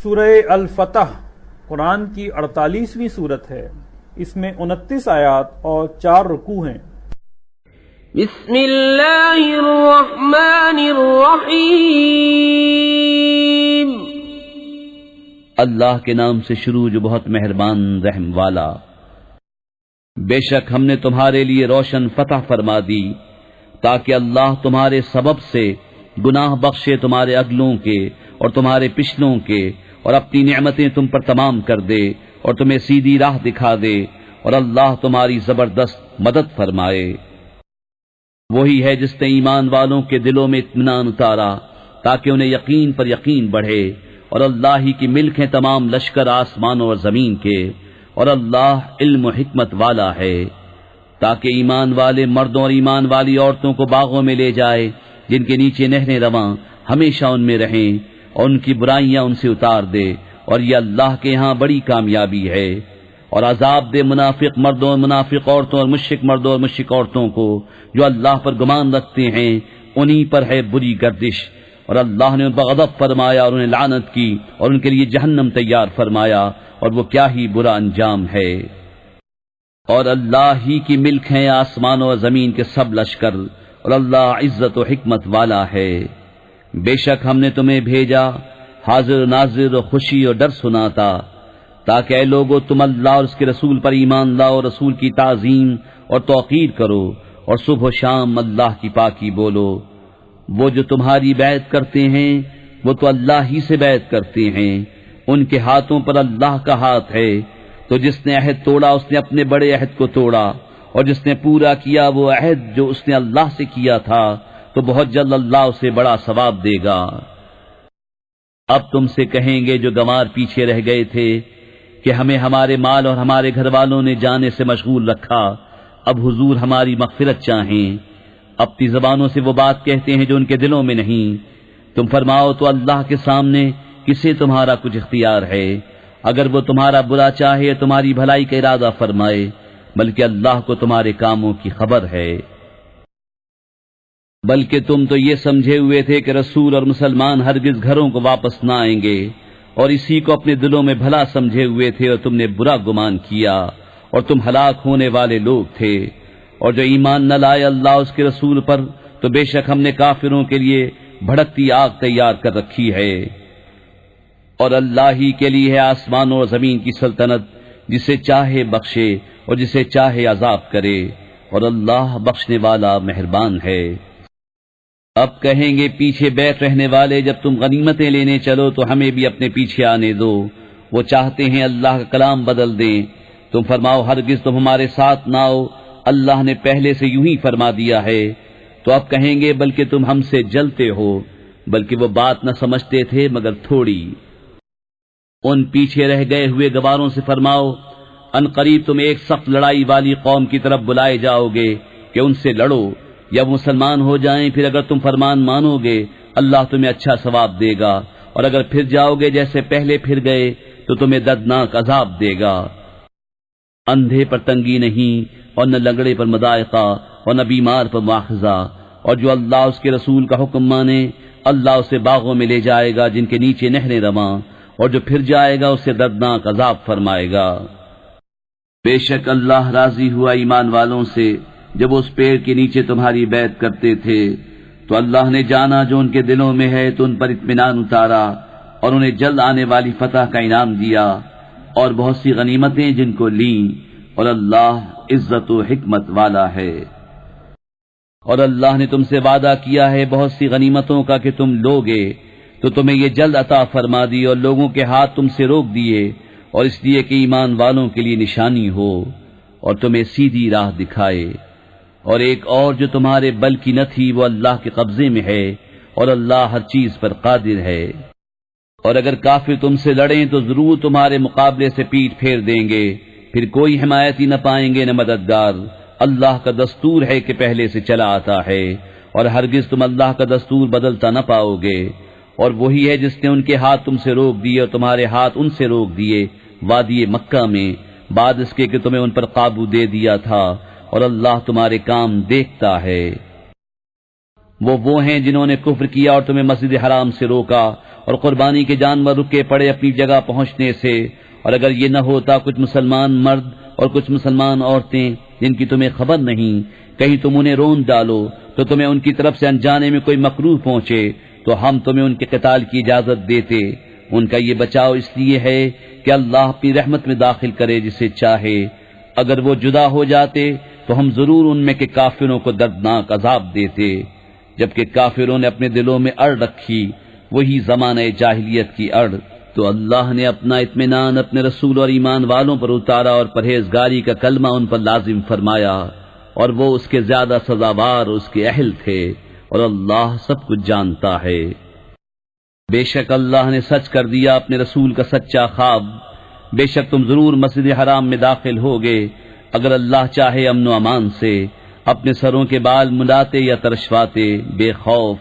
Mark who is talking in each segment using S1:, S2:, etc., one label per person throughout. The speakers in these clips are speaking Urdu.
S1: سورہ الفتح قرآن کی 48ویں صورت ہے۔ اس میں 29 آیات اور 4 رکوع ہیں۔
S2: بسم اللہ الرحمن الرحیم۔
S3: اللہ کے نام سے شروع جو بہت مہربان رحم والا۔ بے شک ہم نے تمہارے لیے روشن فتح فرما دی تاکہ اللہ تمہارے سبب سے گناہ بخشے تمہارے اگلوں کے اور تمہارے پچھلوں کے، اور اپنی نعمتیں تم پر تمام کر دے اور تمہیں سیدھی راہ دکھا دے، اور اللہ تمہاری زبردست مدد فرمائے۔ وہی ہے جس نے ایمان والوں کے دلوں میں اطمینان اتارا تاکہ انہیں یقین پر یقین بڑھے، اور اللہ ہی کی ملک ہیں تمام لشکر آسمانوں اور زمین کے، اور اللہ علم و حکمت والا ہے، تاکہ ایمان والے مردوں اور ایمان والی عورتوں کو باغوں میں لے جائے جن کے نیچے نہریں رواں ہمیشہ ان میں رہیں، اور ان کی برائیاں ان سے اتار دے، اور یہ اللہ کے ہاں بڑی کامیابی ہے۔ اور عذاب دے منافق مردوں اور منافق عورتوں اور مشرک مردوں اور مشرک عورتوں کو جو اللہ پر گمان رکھتے ہیں، انہی پر ہے بری گردش، اور اللہ نے ان پر غضب فرمایا اور انہیں لعنت کی، اور ان کے لیے جہنم تیار فرمایا، اور وہ کیا ہی برا انجام ہے۔ اور اللہ ہی کی ملک ہے آسمانوں اور زمین کے سب لشکر، اور اللہ عزت و حکمت والا ہے۔ بے شک ہم نے تمہیں بھیجا حاضر و ناظر و خوشی اور ڈر سناتا، تاکہ اے لوگو تم اللہ اور اس کے رسول پر ایمان لاؤ، اور رسول کی تعظیم اور توقیر کرو، اور صبح و شام اللہ کی پاکی بولو۔ وہ جو تمہاری بیعت کرتے ہیں وہ تو اللہ ہی سے بیعت کرتے ہیں، ان کے ہاتھوں پر اللہ کا ہاتھ ہے، تو جس نے عہد توڑا اس نے اپنے بڑے عہد کو توڑا، اور جس نے پورا کیا وہ عہد جو اس نے اللہ سے کیا تھا تو بہت جلد اللہ اسے بڑا ثواب دے گا۔ اب تم سے کہیں گے جو گنوار پیچھے رہ گئے تھے کہ ہمیں ہمارے مال اور ہمارے گھر والوں نے جانے سے مشغول رکھا، اب حضور ہماری مغفرت چاہیں۔ اپنی زبانوں سے وہ بات کہتے ہیں جو ان کے دلوں میں نہیں۔ تم فرماؤ تو اللہ کے سامنے کسے تمہارا کچھ اختیار ہے؟ اگر وہ تمہارا برا چاہے تمہاری بھلائی کا ارادہ فرمائے، بلکہ اللہ کو تمہارے کاموں کی خبر ہے۔ بلکہ تم تو یہ سمجھے ہوئے تھے کہ رسول اور مسلمان ہرگز گھروں کو واپس نہ آئیں گے، اور اسی کو اپنے دلوں میں بھلا سمجھے ہوئے تھے، اور تم نے برا گمان کیا، اور تم ہلاک ہونے والے لوگ تھے۔ اور جو ایمان نہ لائے اللہ اس کے رسول پر، تو بے شک ہم نے کافروں کے لیے بھڑکتی آگ تیار کر رکھی ہے۔ اور اللہ ہی کے لیے ہے آسمانوں اور زمین کی سلطنت، جسے چاہے بخشے اور جسے چاہے عذاب کرے، اور اللہ بخشنے والا مہربان ہے۔ اب کہیں گے پیچھے بیٹھ رہنے والے جب تم غنیمتیں لینے چلو تو ہمیں بھی اپنے پیچھے آنے دو، وہ چاہتے ہیں اللہ کا کلام بدل دیں۔ تم فرماؤ ہرگز تم ہمارے ساتھ نہ آؤ، اللہ نے پہلے سے یوں ہی فرما دیا ہے۔ تو اب کہیں گے بلکہ تم ہم سے جلتے ہو، بلکہ وہ بات نہ سمجھتے تھے مگر تھوڑی۔ ان پیچھے رہ گئے ہوئے گواروں سے فرماؤ ان قریب تم ایک سخت لڑائی والی قوم کی طرف بلائے جاؤ گے کہ ان سے لڑو، یا وہ مسلمان ہو جائیں، پھر اگر تم فرمان مانو گے اللہ تمہیں اچھا ثواب دے گا، اور اگر پھر جاؤ گے جیسے پہلے پھر گئے تو تمہیں دردناک عذاب دے گا۔ اندھے پر تنگی نہیں، اور نہ لنگڑے پر مضائقہ، اور نہ بیمار پر مواخذہ، اور جو اللہ اس کے رسول کا حکم مانے اللہ اسے باغوں میں لے جائے گا جن کے نیچے نہریں رواں، اور جو پھر جائے گا اسے دردناک عذاب فرمائے گا۔ بے شک اللہ راضی ہوا ایمان والوں سے جب اس پیڑ کے نیچے تمہاری بیعت کرتے تھے، تو اللہ نے جانا جو ان کے دلوں میں ہے تو ان پر اطمینان اتارا، اور انہیں جلد آنے والی فتح کا انعام دیا، اور بہت سی غنیمتیں جن کو لیں، اور اللہ عزت و حکمت والا ہے۔ اور اللہ نے تم سے وعدہ کیا ہے بہت سی غنیمتوں کا کہ تم لوگے، تو تمہیں یہ جلد عطا فرما دی، اور لوگوں کے ہاتھ تم سے روک دیے، اور اس لیے کہ ایمان والوں کے لیے نشانی ہو اور تمہیں سیدھی راہ دکھائے۔ اور ایک اور جو تمہارے بل کی نہ تھی وہ اللہ کے قبضے میں ہے، اور اللہ ہر چیز پر قادر ہے۔ اور اگر کافر تم سے لڑیں تو ضرور تمہارے مقابلے سے پیٹھ پھیر دیں گے، پھر کوئی حمایتی نہ پائیں گے نہ مددگار۔ اللہ کا دستور ہے کہ پہلے سے چلا آتا ہے، اور ہرگز تم اللہ کا دستور بدلتا نہ پاؤ گے۔ اور وہی ہے جس نے ان کے ہاتھ تم سے روک دیے اور تمہارے ہاتھ ان سے روک دیے وادی مکہ میں، بعد اس کے کہ تمہیں ان پر قابو دے دیا تھا، اور اللہ تمہارے کام دیکھتا ہے۔ وہ ہیں جنہوں نے کفر کیا اور تمہیں مسجد حرام سے روکا اور قربانی کے جانور رکے پڑے اپنی جگہ پہنچنے سے، اور اگر یہ نہ ہوتا کچھ مسلمان مرد اور کچھ مسلمان عورتیں جن کی تمہیں خبر نہیں، کہیں تم انہیں رون ڈالو تو تمہیں ان کی طرف سے انجانے میں کوئی مکروہ پہنچے تو ہم تمہیں ان کے قتال کی اجازت دیتے۔ ان کا یہ بچاؤ اس لیے ہے کہ اللہ اپنی رحمت میں داخل کرے جسے چاہے۔ اگر وہ جدا ہو جاتے تو ہم ضرور ان میں کے کافروں کو دردناک عذاب دیتے۔ جبکہ کافروں نے اپنے دلوں میں اڑ رکھی، وہی زمانہ جاہلیت کی اڑ، تو اللہ نے اپنا اطمینان اپنے رسول اور ایمان والوں پر اتارا اور پرہیزگاری کا کلمہ ان پر لازم فرمایا، اور وہ اس کے زیادہ سزاوار اس کے اہل تھے، اور اللہ سب کچھ جانتا ہے۔ بے شک اللہ نے سچ کر دیا اپنے رسول کا سچا خواب، بے شک تم ضرور مسجد حرام میں داخل ہوگے اگر اللہ چاہے امن و امان سے، اپنے سروں کے بال ملاتے یا ترشواتے بے خوف،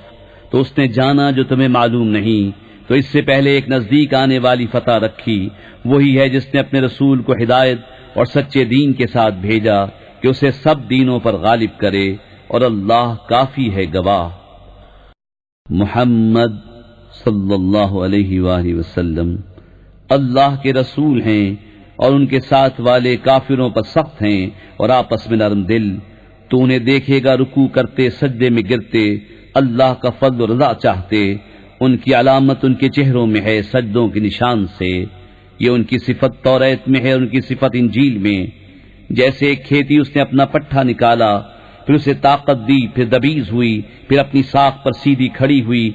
S3: تو اس نے جانا جو تمہیں معلوم نہیں، تو اس سے پہلے ایک نزدیک آنے والی فتح رکھی، وہی ہے جس نے اپنے رسول کو ہدایت اور سچے دین کے ساتھ بھیجا کہ اسے سب دینوں پر غالب کرے، اور اللہ کافی ہے گواہ۔ محمد صلی اللہ علیہ وآلہ وسلم اللہ کے رسول ہیں، اور ان کے ساتھ والے کافروں پر سخت ہیں اور آپس میں نرم دل۔ تو انہیں دیکھے گا رکوع کرتے، سجدے میں گرتے، اللہ کا فضل و رضا چاہتے۔ ان کی علامت ان کے چہروں میں ہے سجدوں کے نشان سے، یہ ان کی صفت توریت میں ہے، ان کی صفت انجیل میں۔ جیسے ایک کھیتی اس نے اپنا پٹھا نکالا، پھر اسے طاقت دی، پھر دبیز ہوئی، پھر اپنی ساکھ پر سیدھی کھڑی ہوئی،